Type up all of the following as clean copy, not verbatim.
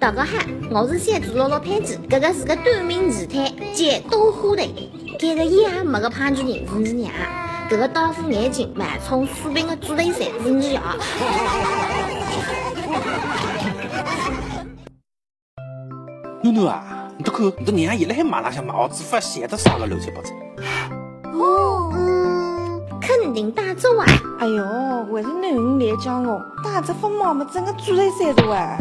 大家好，我是三组66潘吉，这个是个短命奇摊兼刀花队。这个也没个胖主人是你娘，这个刀斧眼镜慢冲水平的主雷山是你呀。囡囡啊，你都看，你的娘一来马拉向毛子发闲得啥个乱七八糟。肯定打走啊！哎呦，还是囡来教我，打着发毛嘛，整个主雷山的哇！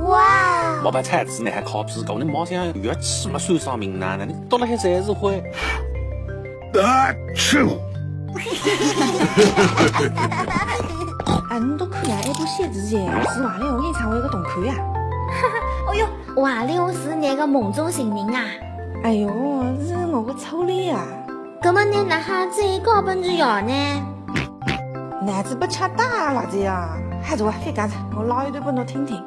哇！毛白菜子呢还靠屁股，你毛想乐器嘛算上命呢？你到了还才是会。啊，你都看呀，那部写字的是华联演唱会个同款呀！哦哟，华联是那个梦中情人啊！哎呦，是我个初恋呀！那么你那哈再高本就要呢？男子不吃大辣子呀！还是我别干着，我唠一段给侬听听。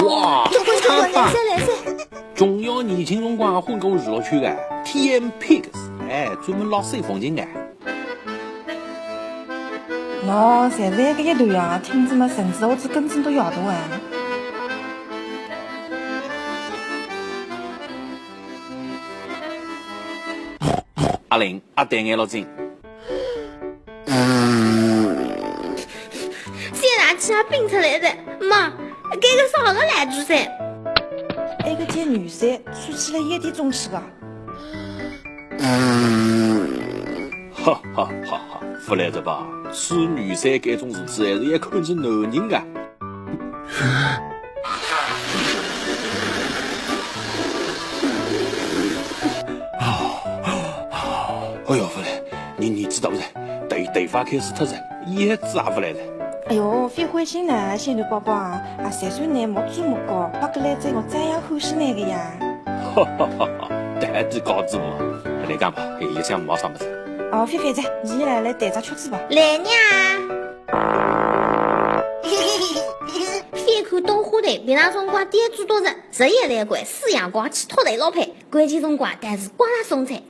哇，来噻！重要年轻辰光混过娱乐圈的 TMPix， 专门捞水风景的。喏，现在这一段啊，听着嘛，甚至我这根针都摇动啊！阿玲，阿戴眼了睛。现在吃了冰出来的，妈，这个啥个来煮噻？那个见女婿出去了夜店中去吧。哈哈哈哈，不来着吧？吃女婿这种事体还是要看着男人的。哎呦，不来，你知道不是？头发开始脱色，叶子也不来的。哎呦，别灰心呢，仙女宝宝啊，3岁呢没猪没高，把个来在我这样欢喜那个呀。哈哈哈哈，带点高子我，来干吧，也想毛啥么子？哦，飞飞子，你来带着曲子吧。来娘！翻看刀花队，平常辰光点煮多日，日夜来关，四阳光去拖队老配，关键辰光但是瓜拉送菜。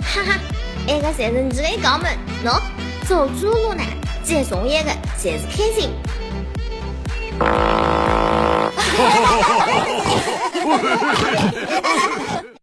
哈哈，那个才是你的肛门，喏，走猪路呢，接送一个才是开心。